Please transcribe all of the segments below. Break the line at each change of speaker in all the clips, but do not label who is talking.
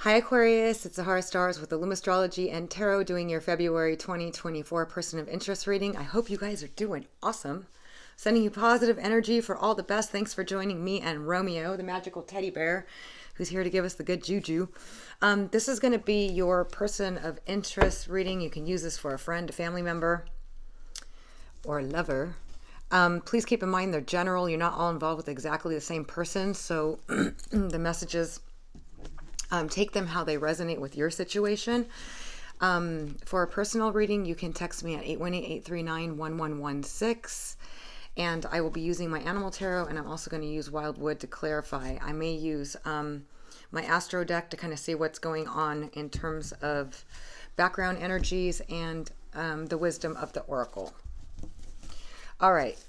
Hi Aquarius, it's Zahara Stars with Astrology and Tarot doing your February 2024 Person of Interest reading. I hope you guys are doing awesome. Sending you positive energy for all the best. Thanks for joining me and Romeo, the magical teddy bear, who's here to give us the good juju. This is going to be your Person of Interest reading. You can use this for a friend, a family member, or a lover. Please keep in mind they're general. You're not all involved with exactly the same person, so the messages... take them how they resonate with your situation. For a personal reading, you can text me at 818-839-1116. And I will be using my animal tarot, and I'm also going to use Wildwood to clarify. I may use my astro deck to kind of see what's going on in terms of background energies and the wisdom of the oracle. All right.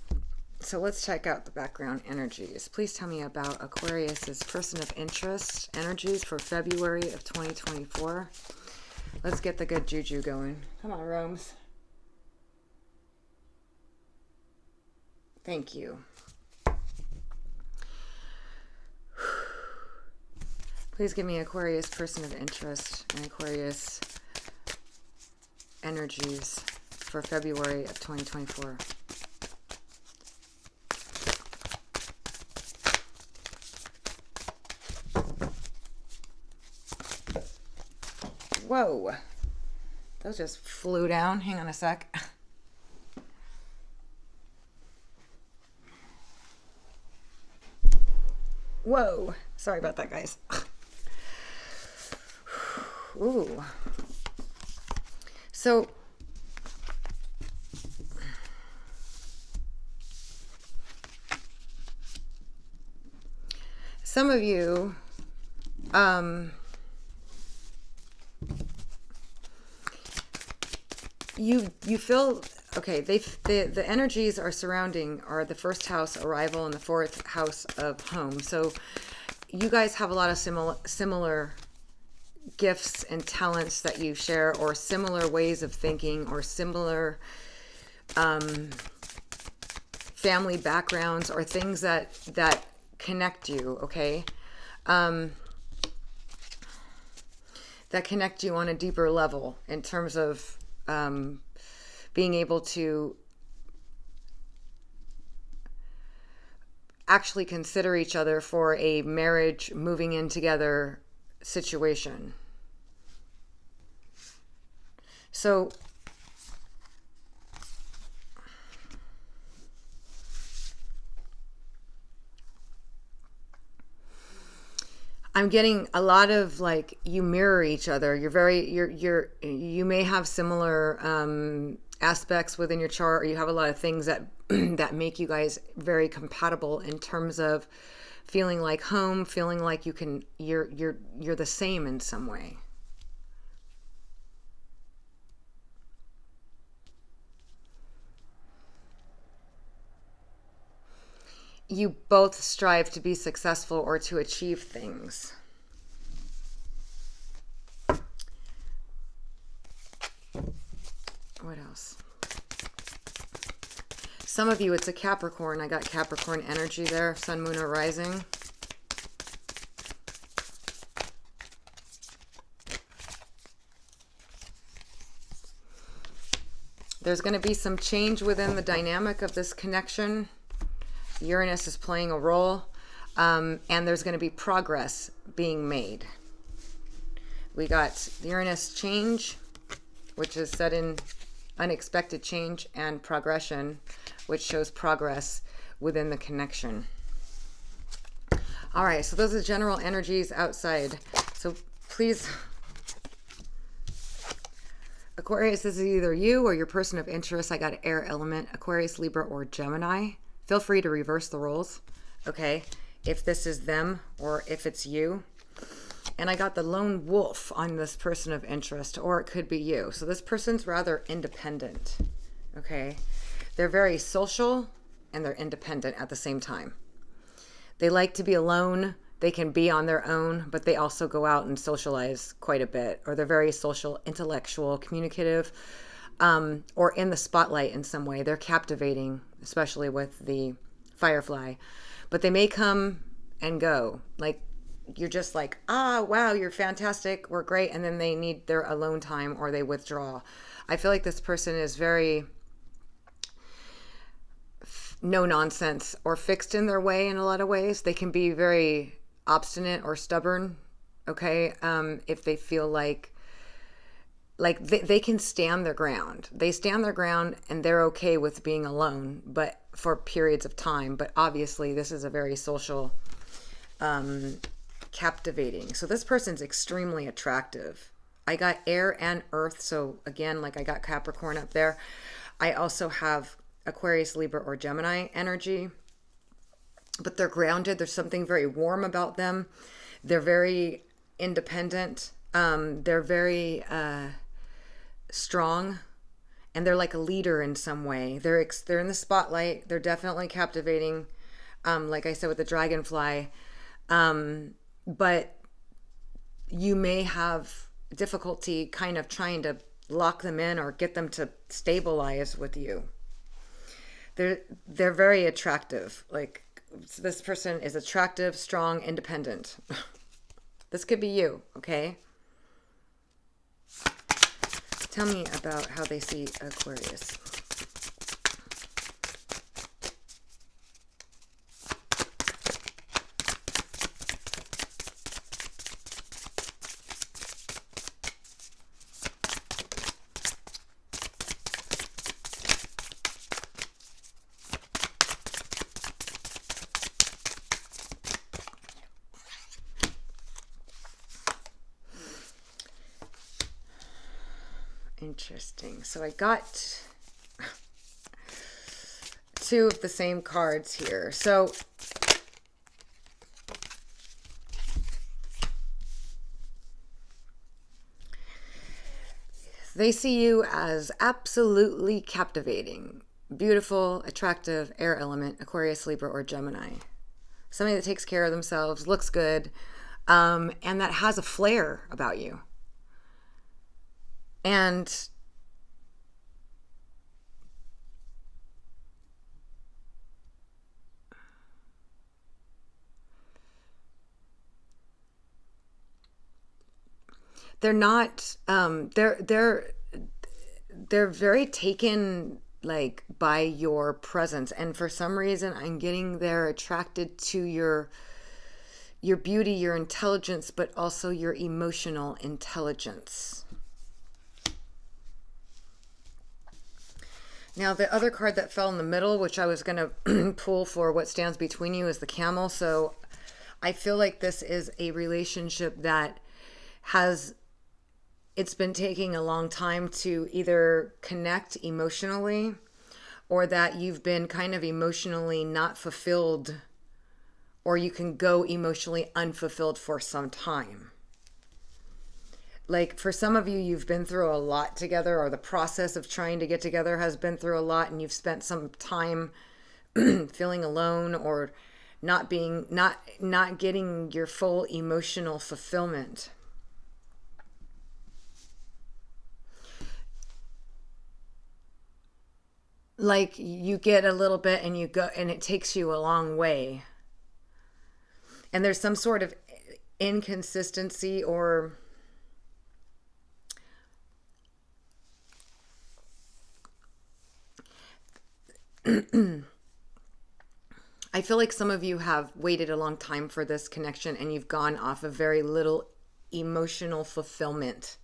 So let's check out the background energies. Please tell me about Aquarius's Person of Interest energies for February of 2024. Let's get the good juju going. Come on, Romes. Thank you. Please give me Aquarius Person of Interest and Aquarius energies for February of 2024. Whoa, those just flew down. Hang on a sec. Whoa, sorry about that, guys. Ooh. So, some of you, you feel okay. The energies are surrounding are the first house arrival and the fourth house of home. So you guys have a lot of similar gifts and talents that you share, or similar ways of thinking, or similar family backgrounds, or things that connect you. Okay. That connect you on a deeper level in terms of being able to actually consider each other for a marriage, moving in together situation. So I'm getting a lot of like you mirror each other. You may have similar aspects within your chart, or you have a lot of things that that make you guys very compatible in terms of feeling like home, feeling like you're the same in some way. You both strive to be successful or to achieve things. What else? Some of you, it's a Capricorn. I got Capricorn energy there, Sun, Moon, or Rising. There's going to be some change within the dynamic of this connection. Uranus is playing a role, and there's going to be progress being made. We got Uranus change, which is sudden, unexpected change, and progression, which shows progress within the connection. All right, so those are the general energies outside. So please, Aquarius, this is either you or your person of interest. I got air element, Aquarius, Libra, or Gemini. Feel free to reverse the roles, okay, if this is them or if it's you. And I got the lone wolf on this person of interest, or it could be you. So this person's rather independent, okay? They're very social and they're independent at the same time. They like to be alone. They can be on their own, but they also go out and socialize quite a bit. Or they're very social, intellectual, communicative, or in the spotlight in some way. They're captivating, especially with the Firefly. But they may come and go. Like, you're just like, ah, wow, you're fantastic, we're great, and then they need their alone time or they withdraw. I feel like this person is very no nonsense or fixed in their way in a lot of ways. They can be very obstinate or stubborn, okay? If they feel like they can stand their ground. They stand their ground and they're okay with being alone, but for periods of time. But obviously this is a very social, captivating. So this person's extremely attractive. I got air and earth. So again, like I got Capricorn up there. I also have Aquarius, Libra, or Gemini energy, but they're grounded. There's something very warm about them. They're very independent. They're very strong, and they're like a leader in some way. They're in the spotlight. They're definitely captivating. Like I said with the dragonfly, but you may have difficulty kind of trying to lock them in or get them to stabilize with you. They're very attractive. Like this person is attractive, strong, independent. This could be you, okay? Tell me about how they see Aquarius. Interesting. So I got two of the same cards here. So they see you as absolutely captivating, beautiful, attractive, air element, Aquarius, Libra, or Gemini. Somebody that takes care of themselves, looks good, and that has a flair about you. And they're not they're very taken like by your presence, and for some reason I'm getting they're attracted to your beauty, your intelligence, but also your emotional intelligence. Now, the other card that fell in the middle, which I was going to pull for what stands between you, is the Camel. So I feel like this is a relationship that it's been taking a long time to either connect emotionally, or that you've been kind of emotionally not fulfilled, or you can go emotionally unfulfilled for some time. Like for some of you, you've been through a lot together, or the process of trying to get together has been through a lot, and you've spent some time feeling alone or not getting your full emotional fulfillment. Like you get a little bit and you go, and it takes you a long way. And there's some sort of inconsistency or I feel like some of you have waited a long time for this connection, and you've gone off of very little emotional fulfillment.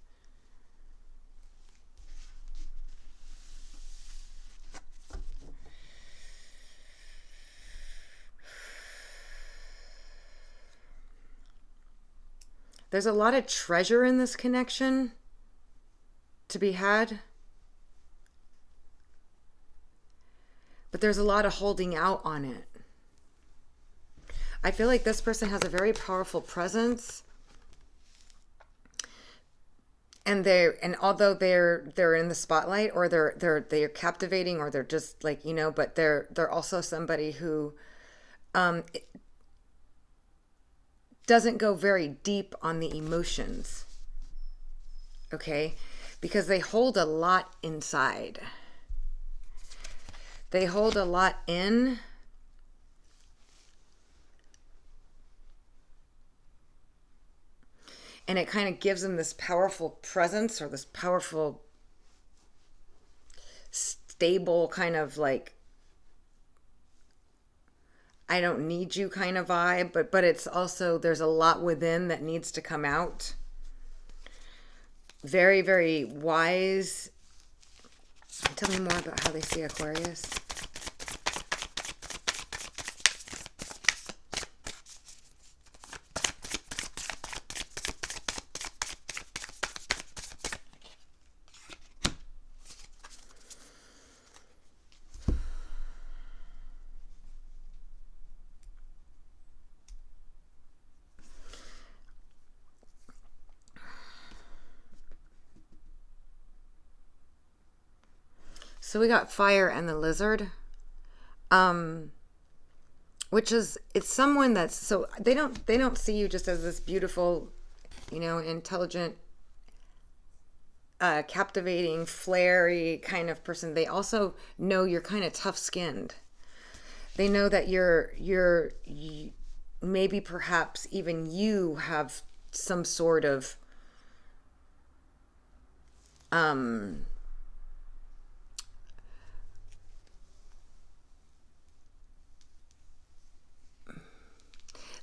There's a lot of treasure in this connection to be had. But there's a lot of holding out on it. I feel like this person has a very powerful presence. And although they're in the spotlight, or they're captivating, or they're just like, but they're also somebody who doesn't go very deep on the emotions. Okay? Because they hold a lot inside. They hold a lot in. And it kind of gives them this powerful presence, or this powerful, stable kind of like, I don't need you kind of vibe, but it's also, there's a lot within that needs to come out. Very, very wise. Tell me more about how they see Aquarius. So we got fire and the lizard, which is, it's someone that's, so they don't see you just as this beautiful, intelligent, captivating, flary kind of person. They also know you're kind of tough-skinned. They know that you're maybe perhaps even you have some sort of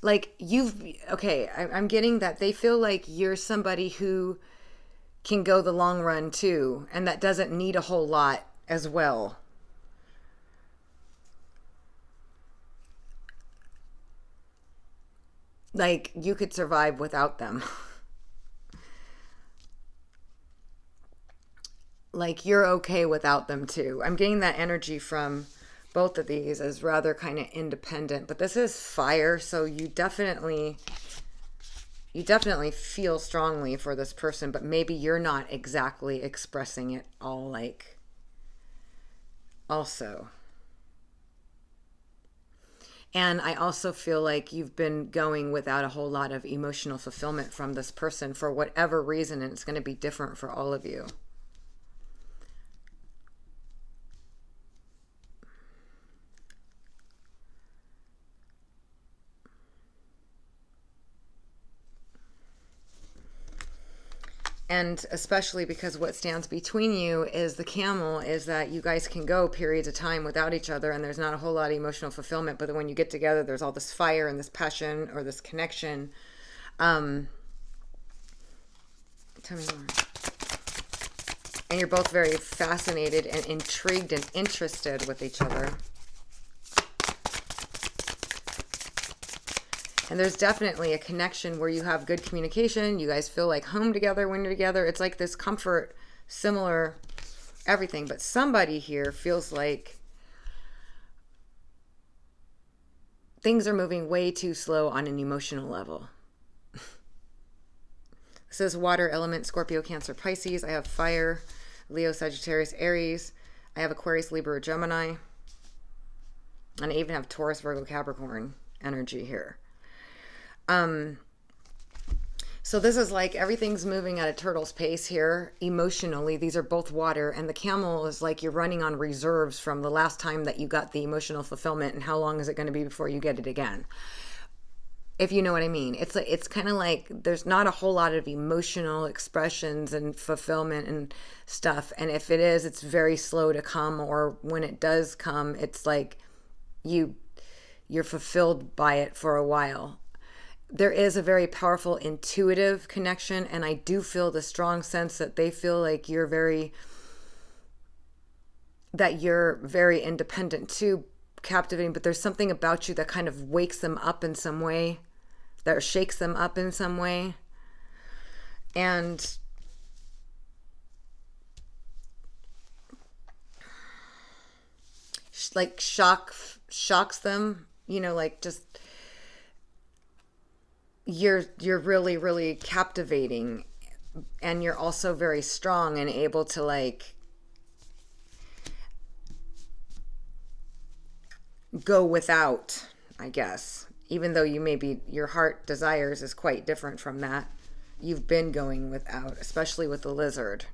like I'm getting that they feel like you're somebody who can go the long run too, and that doesn't need a whole lot as well. Like you could survive without them. Like you're okay without them too. I'm getting that energy from both of these as rather kind of independent, but this is fire, so you definitely feel strongly for this person, but maybe you're not exactly expressing it all, like, also. And I also feel like you've been going without a whole lot of emotional fulfillment from this person for whatever reason, and it's going to be different for all of you. And especially because what stands between you is the camel, is that you guys can go periods of time without each other and there's not a whole lot of emotional fulfillment. But then when you get together, there's all this fire and this passion or this connection. Tell me more. And you're both very fascinated and intrigued and interested with each other. And there's definitely a connection where you have good communication. You guys feel like home together when you're together. It's like this comfort, similar everything. But somebody here feels like things are moving way too slow on an emotional level. This is water element, Scorpio, Cancer, Pisces. I have fire, Leo, Sagittarius, Aries. I have Aquarius, Libra, Gemini. And I even have Taurus, Virgo, Capricorn energy here. So this is like everything's moving at a turtle's pace here emotionally. These are both water, and the camel is like you're running on reserves from the last time that you got the emotional fulfillment, and how long is it going to be before you get it again? If you know what I mean. It's kind of like there's not a whole lot of emotional expressions and fulfillment and stuff, and if it is, it's very slow to come, or when it does come, it's like you're fulfilled by it for a while. There is a very powerful intuitive connection, and I do feel the strong sense that they feel like you're very independent too, captivating, but there's something about you that kind of wakes them up in some way, that shakes them up in some way, and like shocks them, like just you're really, really captivating, and you're also very strong and able to like go without, I guess, even though your heart desires is quite different from that. You've been going without, especially with the lizard.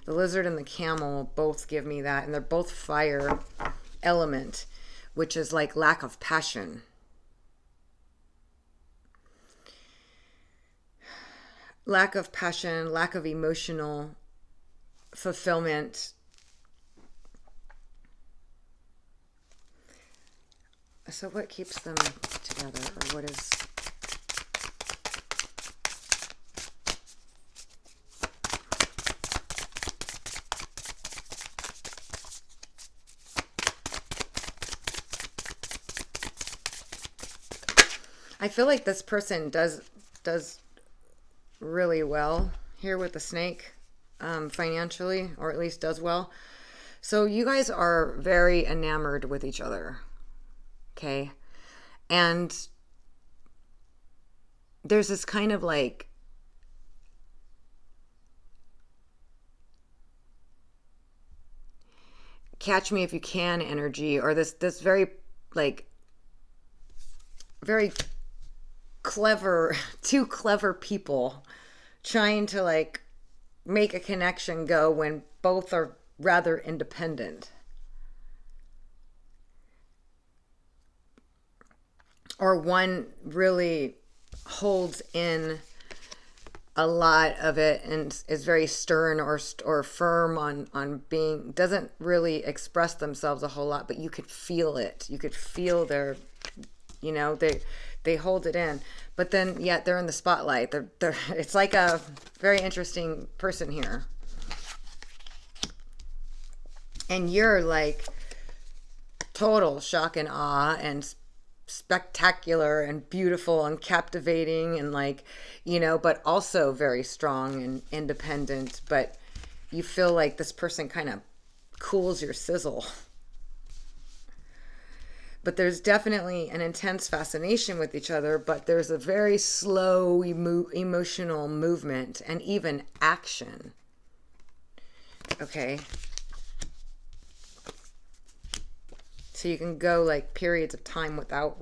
The lizard and the camel both give me that, and they're both fire element, which is like lack of passion. lack of passion, lack of emotional fulfillment. So what keeps them together, or what is... I feel like this person does really well here with the snake, financially, or at least does well. So you guys are very enamored with each other. Okay. And there's this kind of like catch me if you can energy, or this very like very clever, two clever people trying to like make a connection go when both are rather independent. Or one really holds in a lot of it and is very stern or firm on being, doesn't really express themselves a whole lot, but you could feel it. You could feel their, you know, they hold it in, but then yet they're in the spotlight. They're it's like a very interesting person here. And you're like total shock and awe and spectacular and beautiful and captivating and like, you know, but also very strong and independent, but you feel like this person kind of cools your sizzle. But there's definitely an intense fascination with each other, but there's a very slow emotional movement and even action. Okay. So you can go like periods of time without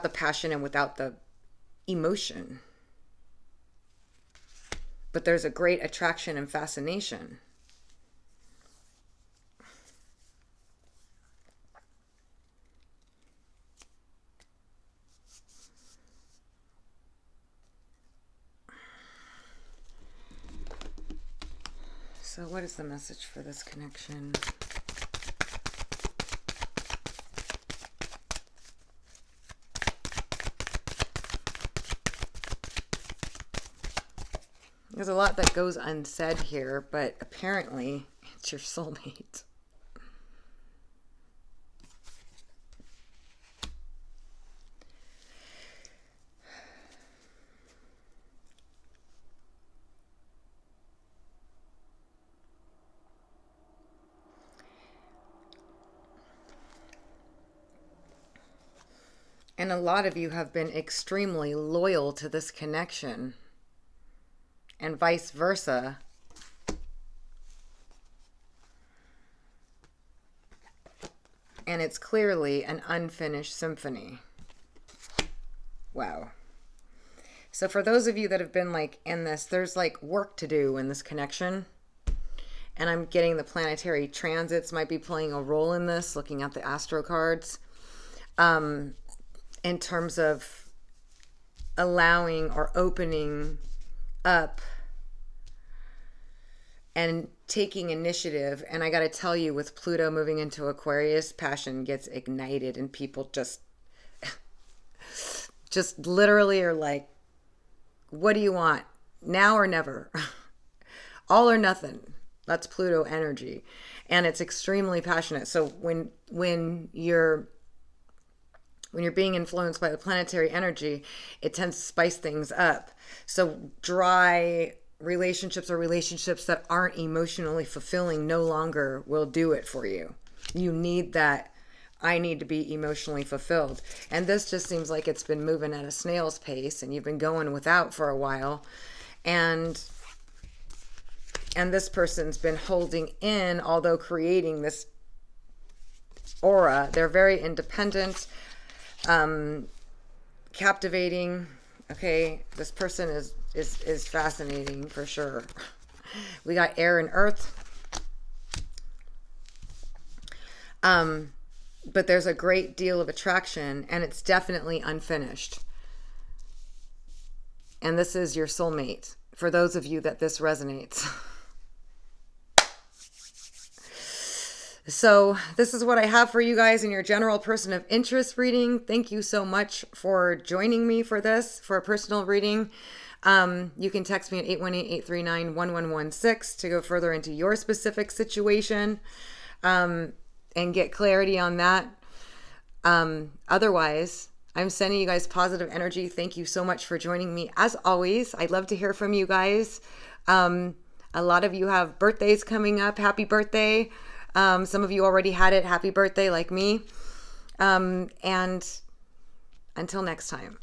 the passion and without the emotion. But there's a great attraction and fascination. So what is the message for this connection? There's a lot that goes unsaid here, but apparently it's your soulmate. And a lot of you have been extremely loyal to this connection. And vice versa. And it's clearly an unfinished symphony. Wow. So for those of you that have been like in this, there's like work to do in this connection. And I'm getting the planetary transits might be playing a role in this, looking at the astro cards. In terms of allowing or opening up and taking initiative. And I got to tell you, with Pluto moving into Aquarius, passion gets ignited and people just literally are like, what do you want? Now or never? All or nothing. That's Pluto energy. And it's extremely passionate. So when you're being influenced by the planetary energy, it tends to spice things up. So dry relationships or relationships that aren't emotionally fulfilling no longer will do it for you. You need that. I need to be emotionally fulfilled. And this just seems like it's been moving at a snail's pace and you've been going without for a while. And this person's been holding in, although creating this aura. They're very independent, captivating. Okay, this person is fascinating for sure. We got air and earth. But there's a great deal of attraction and it's definitely unfinished. And this is your soulmate, for those of you that this resonates. So this is what I have for you guys in your general person of interest reading. Thank you so much for joining me for this, for a personal reading. You can text me at 818-839-1116 to go further into your specific situation and get clarity on that. Otherwise, I'm sending you guys positive energy. Thank you so much for joining me. As always, I'd love to hear from you guys. A lot of you have birthdays coming up. Happy birthday. Some of you already had it. Happy birthday like me. And until next time.